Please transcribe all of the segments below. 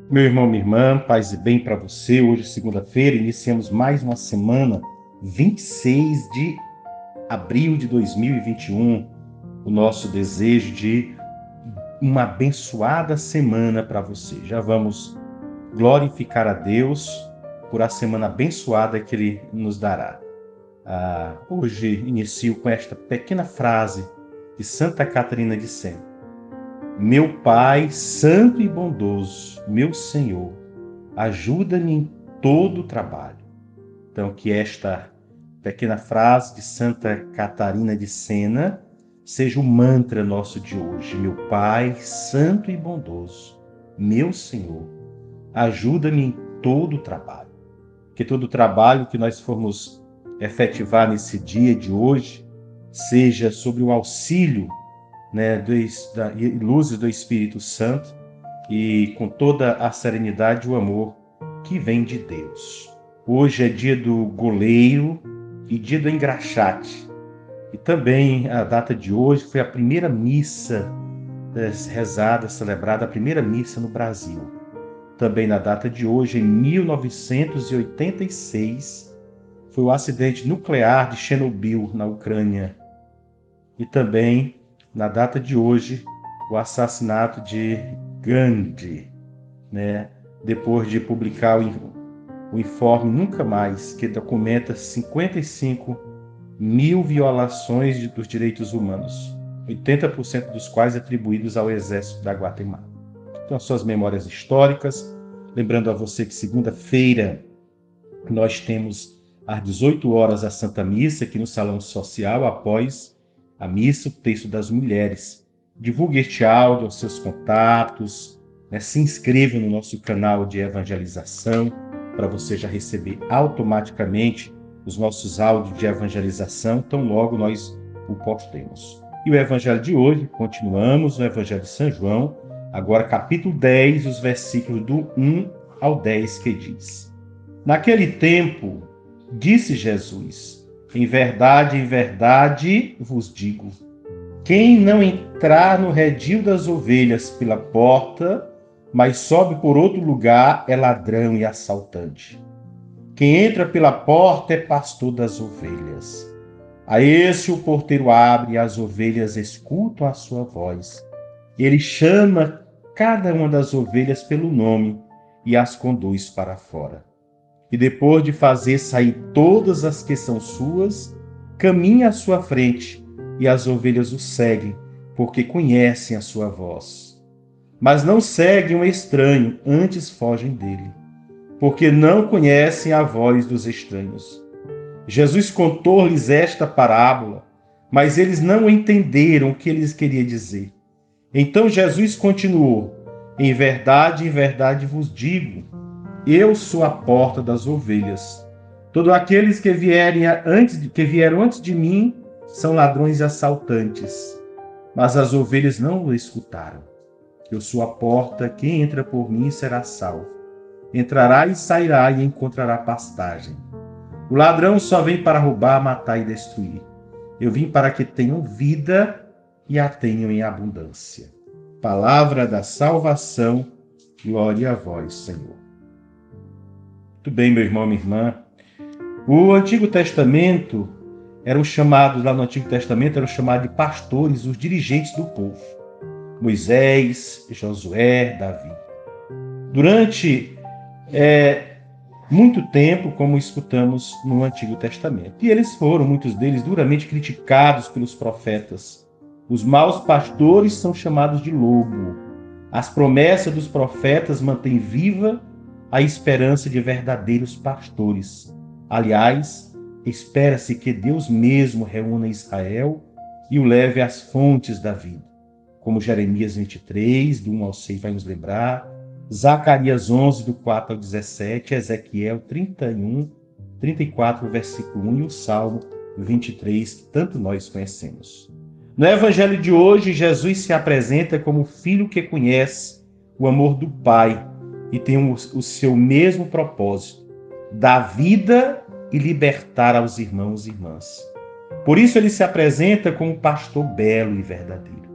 Meu irmão, minha irmã, paz e bem para você. Hoje, segunda-feira, iniciamos mais uma semana, 26 de abril de 2021. O nosso desejo de uma abençoada semana para você. Já vamos glorificar a Deus por a semana abençoada que Ele nos dará. Hoje inicio com esta pequena frase de Santa Catarina de Sena. Meu Pai, santo e bondoso, meu Senhor, ajuda-me em todo o trabalho. Então, que esta pequena frase de Santa Catarina de Sena seja o mantra nosso de hoje. Meu Pai, santo e bondoso, meu Senhor, ajuda-me em todo o trabalho. Que todo o trabalho que nós formos efetivar nesse dia de hoje seja sobre o auxílio, luzes do Espírito Santo e com toda a serenidade e o amor que vem de Deus. Hoje é dia do goleiro e dia do engraxate. E também a data de hoje foi a primeira missa rezada, celebrada, a primeira missa no Brasil. Também na data de hoje, em 1986, foi o acidente nuclear de Chernobyl, na Ucrânia. E também, na data de hoje, o assassinato de Gandhi, depois de publicar o informe Nunca Mais, que documenta 55 mil violações dos direitos humanos, 80% dos quais atribuídos ao exército da Guatemala. Então, as suas memórias históricas, lembrando a você que segunda-feira nós temos às 18 horas a Santa Missa aqui no Salão Social, após a missa, o texto das mulheres. Divulgue este áudio aos seus contatos, se inscreva no nosso canal de evangelização para você já receber automaticamente os nossos áudios de evangelização, tão logo nós o postemos. E o evangelho de hoje, continuamos no evangelho de São João, agora capítulo 10, os versículos do 1 ao 10, que diz: Naquele tempo, disse Jesus, em verdade vos digo, quem não entrar no redil das ovelhas pela porta, mas sobe por outro lugar, é ladrão e assaltante. Quem entra pela porta é pastor das ovelhas. A esse o porteiro abre e as ovelhas escutam a sua voz. Ele chama cada uma das ovelhas pelo nome e as conduz para fora. E depois de fazer sair todas as que são suas, caminha à sua frente, e as ovelhas o seguem, porque conhecem a sua voz. Mas não seguem um estranho, antes fogem dele, porque não conhecem a voz dos estranhos. Jesus contou-lhes esta parábola, mas eles não entenderam o que ele queria dizer. Então Jesus continuou: em verdade vos digo, eu sou a porta das ovelhas. Todos aqueles que vieram antes de mim são ladrões e assaltantes, mas as ovelhas não o escutaram. Eu sou a porta, quem entra por mim será salvo. Entrará e sairá e encontrará pastagem. O ladrão só vem para roubar, matar e destruir. Eu vim para que tenham vida e a tenham em abundância. Palavra da salvação, glória a vós, Senhor. Muito bem, meu irmão, minha irmã. O Antigo Testamento eram chamados de pastores, os dirigentes do povo. Moisés, Josué, Davi. Durante muito tempo, como escutamos no Antigo Testamento. E eles foram, muitos deles, duramente criticados pelos profetas. Os maus pastores são chamados de lobo. As promessas dos profetas mantêm viva a esperança de verdadeiros pastores. Aliás, espera-se que Deus mesmo reúna Israel e o leve às fontes da vida. Como Jeremias 23, do 1 ao 6, vai nos lembrar, Zacarias 11, do 4 ao 17, Ezequiel 31, 34, versículo 1 e o Salmo 23, que tanto nós conhecemos. No Evangelho de hoje, Jesus se apresenta como o filho que conhece o amor do Pai e tem o seu mesmo propósito, dar vida e libertar aos irmãos e irmãs. Por isso ele se apresenta como um pastor belo e verdadeiro.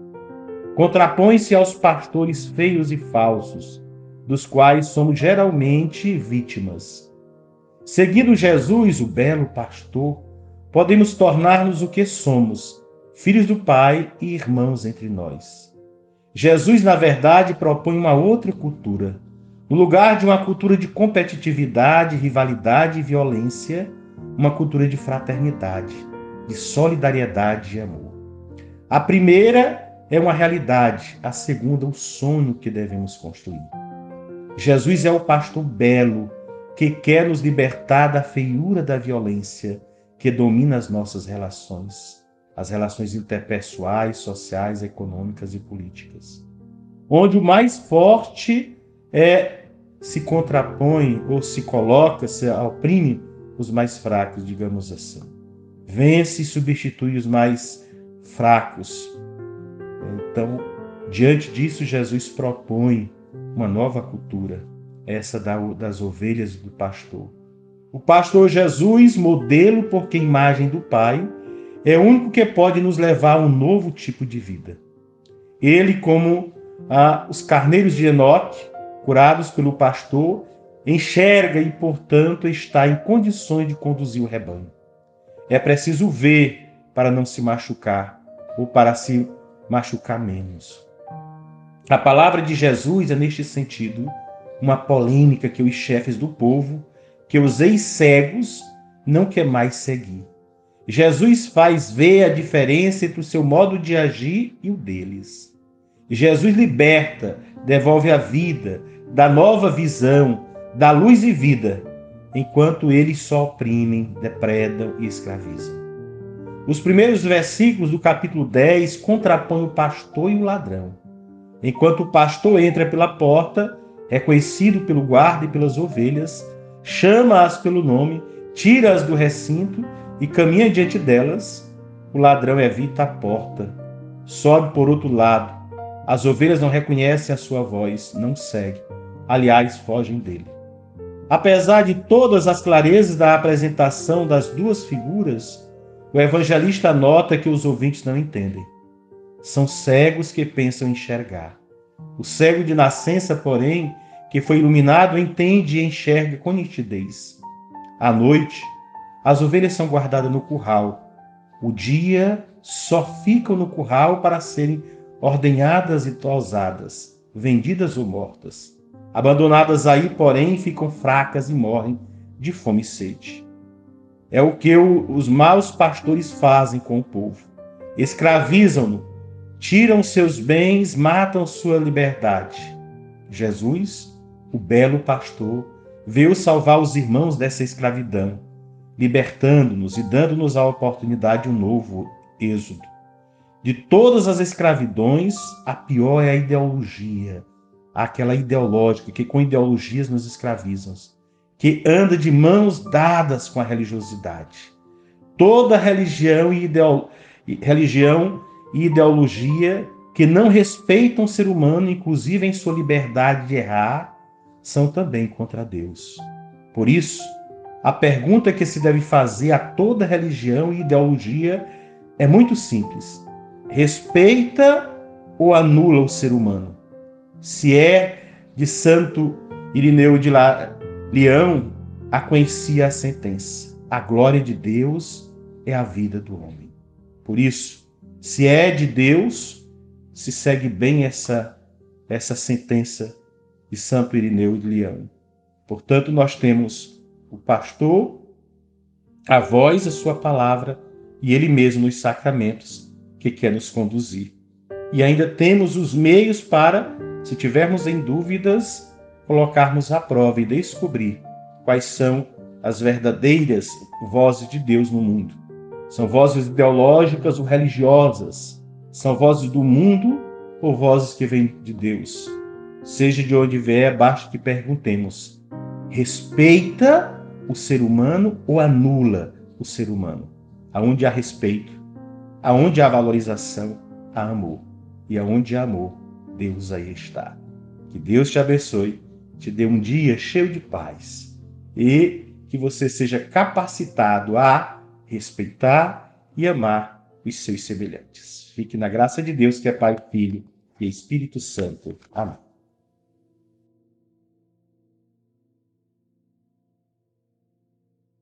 Contrapõe-se aos pastores feios e falsos, dos quais somos geralmente vítimas. Seguindo Jesus, o belo pastor, podemos tornar-nos o que somos, filhos do Pai e irmãos entre nós. Jesus, na verdade, propõe uma outra cultura. No lugar de uma cultura de competitividade, rivalidade e violência, uma cultura de fraternidade, de solidariedade e amor. A primeira é uma realidade, a segunda, o sonho que devemos construir. Jesus é o pastor belo que quer nos libertar da feiura da violência que domina as nossas relações, as relações interpessoais, sociais, econômicas e políticas. Onde o mais forte se contrapõe ou se coloca, se oprime os mais fracos, digamos assim. Vence e substitui os mais fracos. Então, diante disso, Jesus propõe uma nova cultura, essa das ovelhas do pastor. O pastor Jesus, modelo porque imagem do Pai, é o único que pode nos levar a um novo tipo de vida. Ele, como os carneiros de Enoque, curados pelo pastor, enxerga e, portanto, está em condições de conduzir o rebanho. É preciso ver para não se machucar, ou para se machucar menos. A palavra de Jesus é, neste sentido, uma polêmica que os chefes do povo, que os ex-cegos, não quer mais seguir. Jesus faz ver a diferença entre o seu modo de agir e o deles. Jesus liberta, devolve a vida, dá nova visão, dá luz e vida, enquanto eles só oprimem, depredam e escravizam. Os primeiros versículos do capítulo 10 contrapõem o pastor e o ladrão. Enquanto o pastor entra pela porta, é conhecido pelo guarda e pelas ovelhas, chama-as pelo nome, tira-as do recinto e caminha diante delas, o ladrão evita a porta, sobe por outro lado. As ovelhas não reconhecem a sua voz, não seguem. Aliás, fogem dele. Apesar de todas as clarezas da apresentação das duas figuras, o evangelista nota que os ouvintes não entendem. São cegos que pensam enxergar. O cego de nascença, porém, que foi iluminado, entende e enxerga com nitidez. À noite, as ovelhas são guardadas no curral. O dia só ficam no curral para serem ordenhadas e tosadas, vendidas ou mortas. Abandonadas aí, porém, ficam fracas e morrem de fome e sede. É o que os maus pastores fazem com o povo. Escravizam-no, tiram seus bens, matam sua liberdade. Jesus, o belo pastor, veio salvar os irmãos dessa escravidão, libertando-nos e dando-nos a oportunidade de um novo êxodo. De todas as escravidões, a pior é a ideologia, aquela ideológica que com ideologias nos escravizam, que anda de mãos dadas com a religiosidade. Toda religião e ideologia que não respeitam o ser humano, inclusive em sua liberdade de errar, são também contra Deus. Por isso, a pergunta que se deve fazer a toda religião e ideologia é muito simples. Respeita ou anula o ser humano? Se é de Santo Irineu de Leão, a conhecia a sentença. A glória de Deus é a vida do homem. Por isso, se é de Deus, se segue bem essa sentença de Santo Irineu de Leão. Portanto, nós temos o pastor, a voz, a sua palavra, e ele mesmo nos sacramentos que quer nos conduzir. E ainda temos os meios para, se tivermos em dúvidas, colocarmos à prova e descobrir quais são as verdadeiras vozes de Deus no mundo. São vozes ideológicas ou religiosas? São vozes do mundo ou vozes que vêm de Deus? Seja de onde vier, basta que perguntemos: respeita o ser humano ou anula o ser humano? Aonde há respeito, aonde há valorização, há amor. E aonde há amor, Deus aí está. Que Deus te abençoe, te dê um dia cheio de paz e que você seja capacitado a respeitar e amar os seus semelhantes. Fique na graça de Deus, que é Pai, Filho e Espírito Santo. Amém.